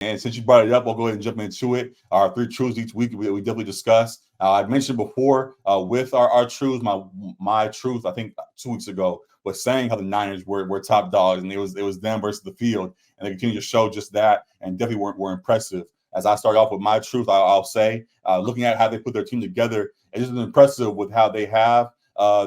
And since you brought it up, I'll go ahead and jump into it. Our three truths each week we definitely discuss. I mentioned before with our truths, my truth, I think 2 weeks ago, was saying how the Niners were top dogs, and it was them versus the field, and they continue to show just that, and definitely were impressive. As I start off with my truth, I'll say, looking at how they put their team together, it's just impressive with how they have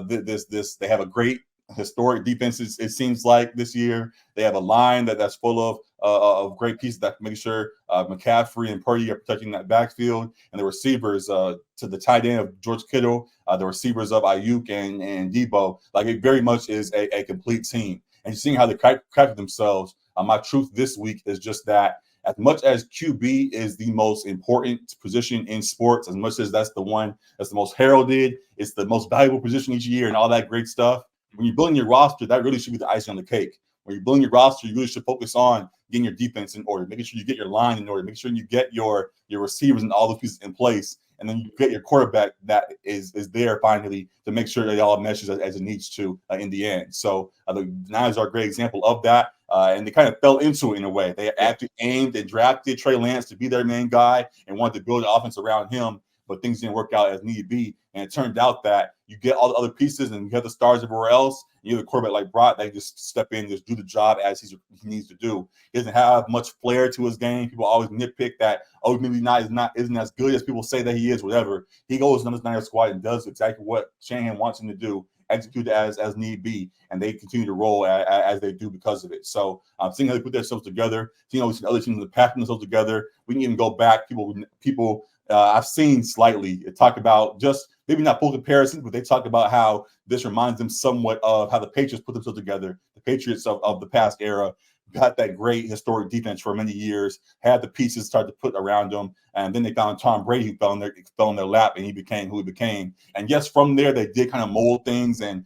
this. They have a great historic defense. It seems like this year they have a line that's full of great pieces that make sure McCaffrey and Purdy are protecting that backfield, and the receivers to the tight end of George Kittle, the receivers of Ayuk and Debo. Like it very much is a complete team. And seeing how they crafted themselves, my truth this week is just that as much as QB is the most important position in sports, as much as that's the one that's the most heralded, it's the most valuable position each year and all that great stuff. When you're building your roster, that really should be the icing on the cake. When you're building your roster, you really should focus on getting your defense in order, making sure you get your line in order, making sure you get your receivers and all those pieces in place, and then you get your quarterback that is there finally to make sure that it all meshes as it needs to in the end. So the Niners are a great example of that, and they kind of fell into it in a way. They actually aimed and drafted Trey Lance to be their main guy and wanted to build an offense around him, but things didn't work out as need be. And it turned out that you get all the other pieces and you have the stars everywhere else. And you have a quarterback like Brock that can just step in, just do the job as he needs to do. He doesn't have much flair to his game. People always nitpick that, oh, maybe isn't as good as people say that he is, whatever. He goes on his Niners squad and does exactly what Shanahan wants him to do, execute as need be, and they continue to roll as they do because of it. So seeing how they put themselves together, seeing how other teams packing themselves together, we can even go back. People I've seen slightly talk about just maybe not full comparisons, but they talk about how this reminds them somewhat of how the Patriots put themselves together. The Patriots of the past era got that great historic defense for many years, had the pieces started to put around them, and then they found Tom Brady who fell in their lap, and he became who he became. And yes, from there they did kind of mold things and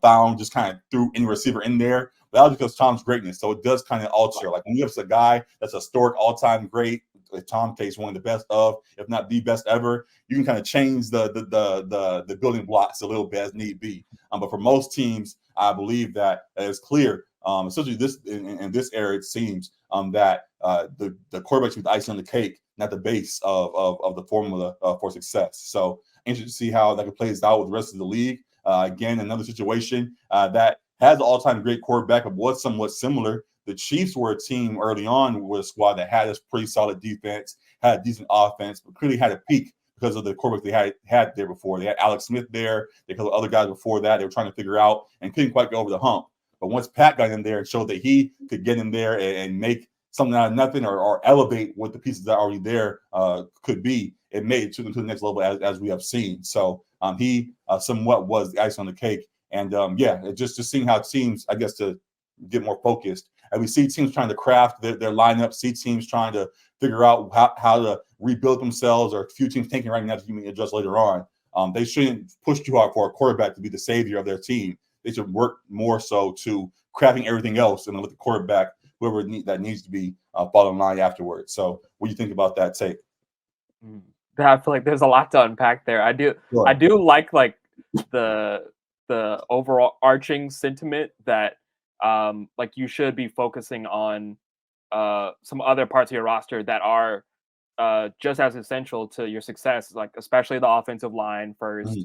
found just kind of threw any receiver in there. But that was because Tom's greatness. So it does kind of alter. Like when you have a guy that's a historic all-time great, Tom takes one of the best of, if not the best ever, you can kind of change the building blocks a little bit as need be. But for most teams, I believe that it's clear, especially in this era, it seems that the quarterback should be the icing on the cake, not the base of the formula for success. So interested to see how that plays out with the rest of the league. Again, another situation that has the all-time great quarterback, but was somewhat similar. The Chiefs were a team early on with a squad that had a pretty solid defense, had a decent offense, but clearly had a peak because of the quarterback they had there before. They had Alex Smith there. They had other guys before that they were trying to figure out and couldn't quite go over the hump. But once Pat got in there and showed that he could get in there and make something out of nothing or elevate what the pieces that are already there could be, it made it to the next level as we have seen. So he somewhat was the ice on the cake. And just seeing how teams, I guess, to get more focused. And we see teams trying to craft their lineup, see teams trying to figure out how to rebuild themselves, or a few teams thinking right now that you can adjust later on. They shouldn't push too hard for a quarterback to be the savior of their team. They should work more so to crafting everything else and let the quarterback, whoever that needs to be, fall in line afterwards. So what do you think about that take? I feel like there's a lot to unpack there. I do like the overall arching sentiment that like you should be focusing on some other parts of your roster that are just as essential to your success, like especially the offensive line first,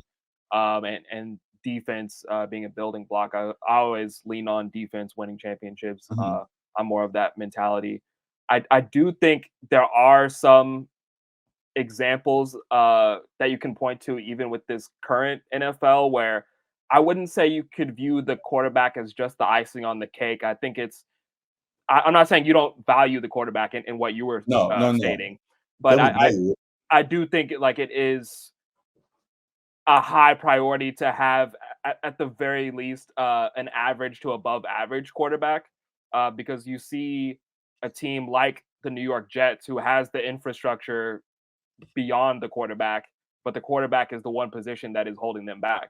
and defense being a building block. I always lean on defense winning championships. I'm more of that mentality. I do think there are some examples that you can point to even with this current NFL where I wouldn't say you could view the quarterback as just the icing on the cake. I think I'm not saying you don't value the quarterback in what you were stating, but I do think it is a high priority to have at the very least an average to above average quarterback, because you see a team like the New York Jets who has the infrastructure beyond the quarterback, but the quarterback is the one position that is holding them back.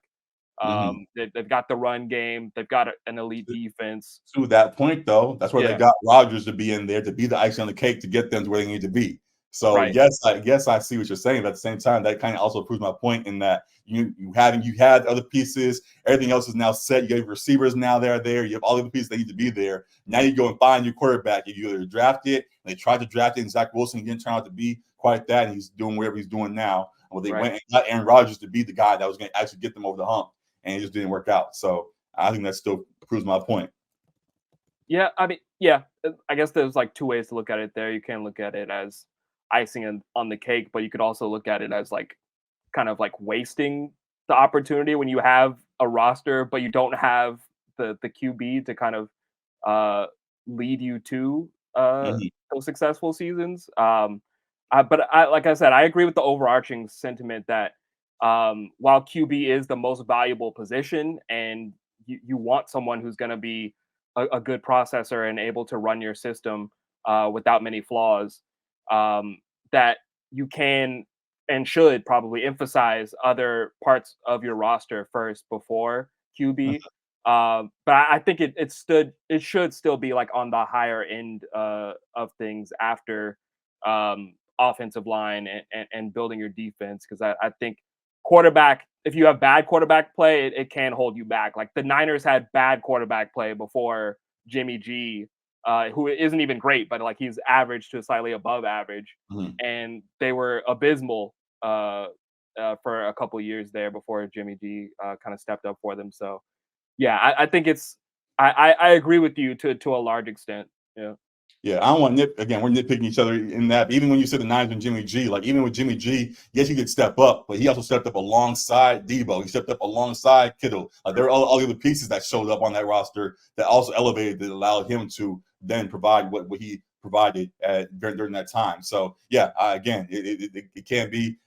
They've got the run game. They've got an elite defense. To that point, though, that's where they got Rodgers to be in there to be the icing on the cake to get them to where they need to be. So Right. yes, I guess I see what you're saying. But at the same time, that kind of also proves my point in that you had other pieces. Everything else is now set. You have receivers now. They're there. You have all the other pieces that need to be there. Now you go and find your quarterback. You either draft it, and they tried to draft it, and Zach Wilson didn't turn out to be quite that, and he's doing whatever he's doing now. Well, they went and got Aaron Rodgers to be the guy that was going to actually get them over the hump, and it just didn't work out. So I think that still proves my point. Yeah, I mean, yeah, I guess there's like two ways to look at it there. You can look at it as icing on the cake, but you could also look at it as like kind of like wasting the opportunity when you have a roster, but you don't have the QB to kind of lead you to Mm-hmm. those successful seasons. But like I said, I agree with the overarching sentiment that while QB is the most valuable position, and you want someone who's going to be a good processor and able to run your system without many flaws, that you can and should probably emphasize other parts of your roster first before QB. But I think it should still be like on the higher end of things after offensive line and building your defense, because I think quarterback, if you have bad quarterback play, it can hold you back. Like the Niners had bad quarterback play before Jimmy G, who isn't even great, but like he's average to slightly above average, Mm-hmm. and they were abysmal for a couple years there before Jimmy G kind of stepped up for them. So yeah, I think I agree with you to a large extent. Yeah. Yeah, I don't want again. We're nitpicking each other in that. Even when you said the Niners and Jimmy G, like even with Jimmy G, yes, he did step up, but he also stepped up alongside Debo. He stepped up alongside Kittle. There were all the other pieces that showed up on that roster that also elevated, that allowed him to then provide what he provided during that time. So yeah, again, it can't be.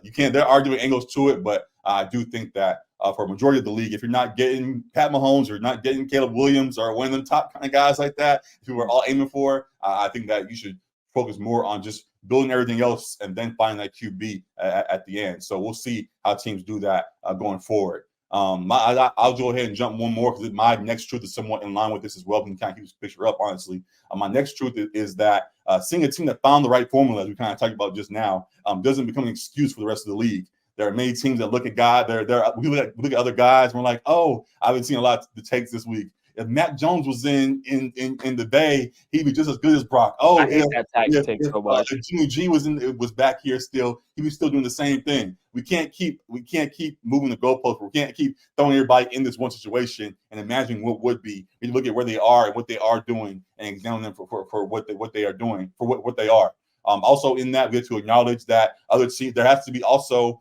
You can't. There are argument angles to it, but I do think that for a majority of the league, if you're not getting Pat Mahomes or not getting Caleb Williams or one of them top kind of guys like that, who we're all aiming for, I think that you should focus more on just building everything else and then finding that QB at the end. So we'll see how teams do that going forward. I'll go ahead and jump one more because my next truth is somewhat in line with this as well. We can kind of keep this picture up, honestly. My next truth is that seeing a team that found the right formula, as we kind of talked about just now, doesn't become an excuse for the rest of the league. There are many teams that look at guys. We look at other guys. And we're like, oh, I've been seeing a lot of the takes this week. If Mac Jones was in the Bay, he'd be just as good as Brock. Oh, I hate that take so much. If Jimmy G was back here still, he'd be still doing the same thing. We can't keep moving the goalposts. We can't keep throwing everybody in this one situation and imagining what would be. We look at where they are and what they are doing and examine them for what they are doing, for what they are. Also in that, we have to acknowledge that other teams, there has to be also,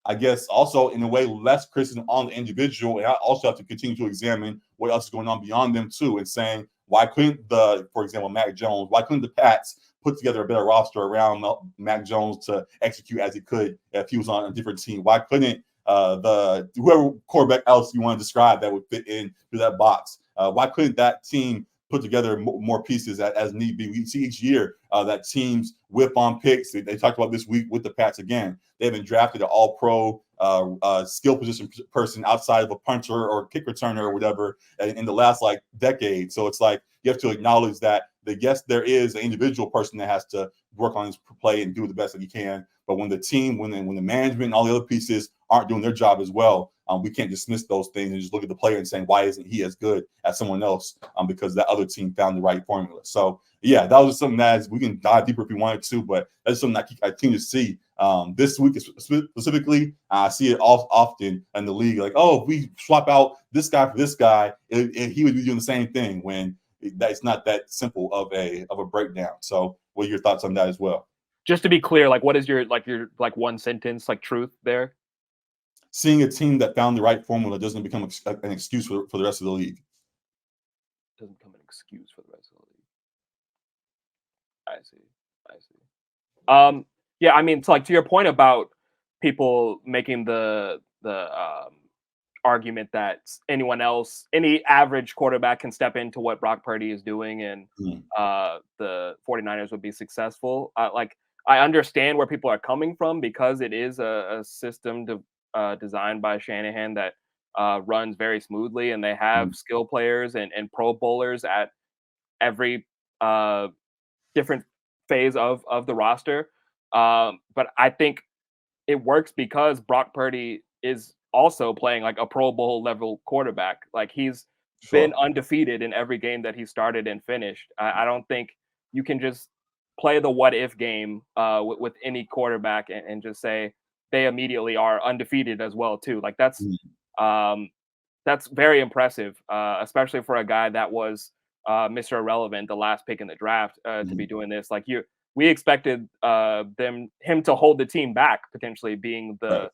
I guess, also in a way, less criticism on the individual. And I also have to continue to examine what else is going on beyond them too, and saying, why couldn't for example, Mac Jones, why couldn't the Pats put together a better roster around Mac Jones to execute as he could if he was on a different team? Why couldn't whoever quarterback else you want to describe that would fit in through that box? Why couldn't that team put together more pieces as need be? We see each year that teams whip on picks. They talked about this week with the Pats again. They haven't drafted an all-pro skill position person outside of a punter or kick returner or whatever in the last like decade. So it's like you have to acknowledge that yes, there is an individual person that has to work on his play and do the best that he can. But when the team, when the management and all the other pieces aren't doing their job as well, we can't dismiss those things and just look at the player and saying, why isn't he as good as someone else? Because that other team found the right formula. So yeah, that was something that we can dive deeper if we wanted to, but that's something I continue to see this week specifically. I see it often in the league, like, oh, if we swap out this guy for this guy, he would be doing the same thing, when that's not that simple of a breakdown. So what are your thoughts on that as well? Just to be clear, like, what is your one sentence like truth there? Seeing a team that found the right formula doesn't become an excuse for the rest of the league. Doesn't become an excuse for the rest of the league. I see. Yeah, I mean, it's like, to your point about people making the argument that any average quarterback can step into what Brock Purdy is doing, and the 49ers would be successful. Like, I understand where people are coming from, because it is a system designed by Shanahan that runs very smoothly, and they have skill players and Pro Bowlers at every different phase of the roster. But I think it works because Brock Purdy is also playing like a Pro Bowl level quarterback. Like he's been Sure. undefeated in every game that he started and finished. I don't think you can just play the what if game with any quarterback and just say they immediately are undefeated as well too. Like um, that's very impressive, especially for a guy that was Mr. Irrelevant, the last pick in the draft, to be doing this. Like we expected him to hold the team back, potentially being Right.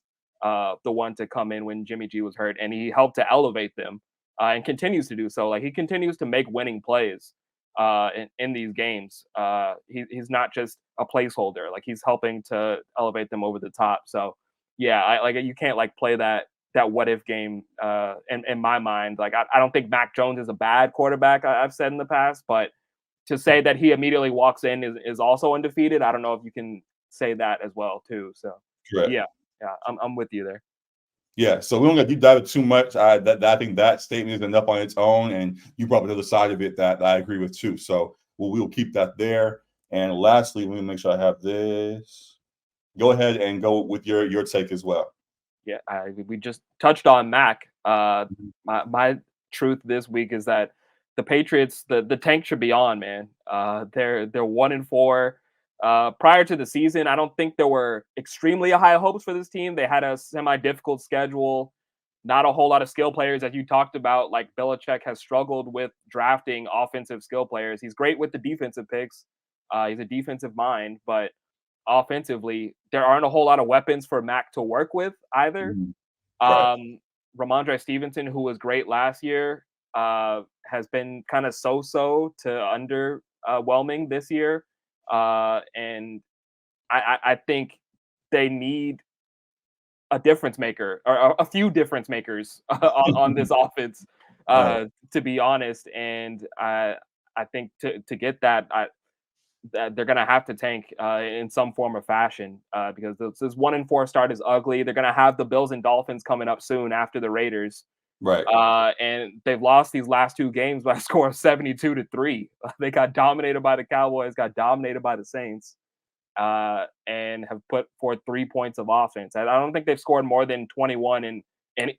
the one to come in when Jimmy G was hurt, and he helped to elevate them, and continues to do so. Like he continues to make winning plays in these games. He's not just a placeholder; like he's helping to elevate them over the top. So yeah, like you can't like play that what if game in my mind. Like I don't think Mac Jones is a bad quarterback. I've said in the past, but to say that he immediately walks in is also undefeated. I don't know if you can say that as well too. So Correct. yeah, I'm with you there. Yeah, so we don't got to deep dive it too much. I think that statement is enough on its own, and you brought up another side of it that I agree with too. So we'll keep that there. And lastly, let me make sure I have this. Go ahead and go with your take as well. Yeah, we just touched on Mac. Mhm. My truth this week is that the Patriots, the tank should be on, man. They're 1-4. Prior to the season, I don't think there were extremely high hopes for this team. They had a semi-difficult schedule, not a whole lot of skill players, as you talked about. Like Belichick has struggled with drafting offensive skill players. He's great with the defensive picks. He's a defensive mind, but offensively, there aren't a whole lot of weapons for Mac to work with either. Mhm. Right. Ramondre Stevenson, who was great last year, has been kind of so-so to underwhelming this year. And I think they need a difference maker or a few difference makers on this offense, Right. to be honest. And I think to get that, that they're going to have to tank in some form or fashion because this 1-4 start is ugly. They're going to have the Bills and Dolphins coming up soon after the Raiders. Right. And they've lost these last two games by a score of 72-3. They got dominated by the Cowboys, got dominated by the Saints, and have put forth 3 points of offense. I don't think they've scored more than 21 in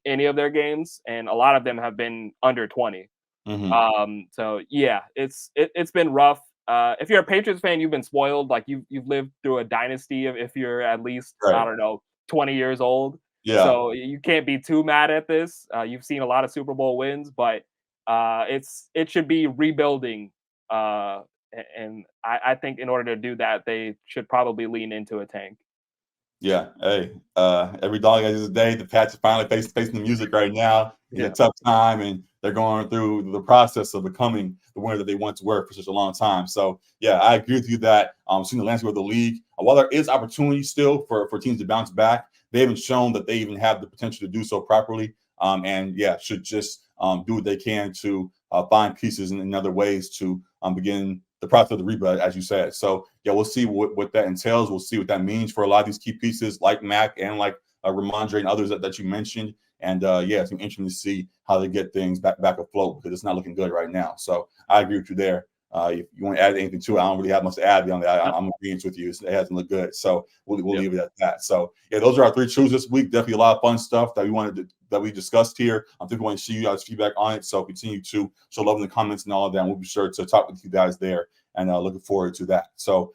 any of their games, and a lot of them have been under 20. Hmm. So yeah, it's been rough. If you're a Patriots fan, you've been spoiled. Like you've lived through a dynasty if you're at least, I Right. don't know, 20 years old. Yeah. So you can't be too mad at this. You've seen a lot of Super Bowl wins, but it should be rebuilding. And I think in order to do that, they should probably lean into a tank. Yeah. Hey, every dog has his day. The Pats are finally facing the music right now. It's a Yeah. tough time, and they're going through the process of becoming the winner that they once were for such a long time. So, yeah, I agree with you that seeing the landscape of the league, while there is opportunity still for teams to bounce back, they haven't shown that they even have the potential to do so properly. And yeah, should just do what they can to find pieces in other ways to begin the process of the rebuild, as you said. So yeah, we'll see what that entails. We'll see what that means for a lot of these key pieces like Mac and like Ramondre and others that you mentioned. And yeah, it's interesting to see how they get things back afloat because it's not looking good right now. So I agree with you there. If you want to add anything to it, I don't really have much to add beyond that. I'm agreeing with you. It hasn't looked good. So we'll leave it at that. So yeah, those are our 3 truths this week. Definitely a lot of fun stuff that we discussed here. I think we want to see you guys' feedback on it. So continue to show love in the comments and all of that. And we'll be sure to talk with you guys there and looking forward to that. So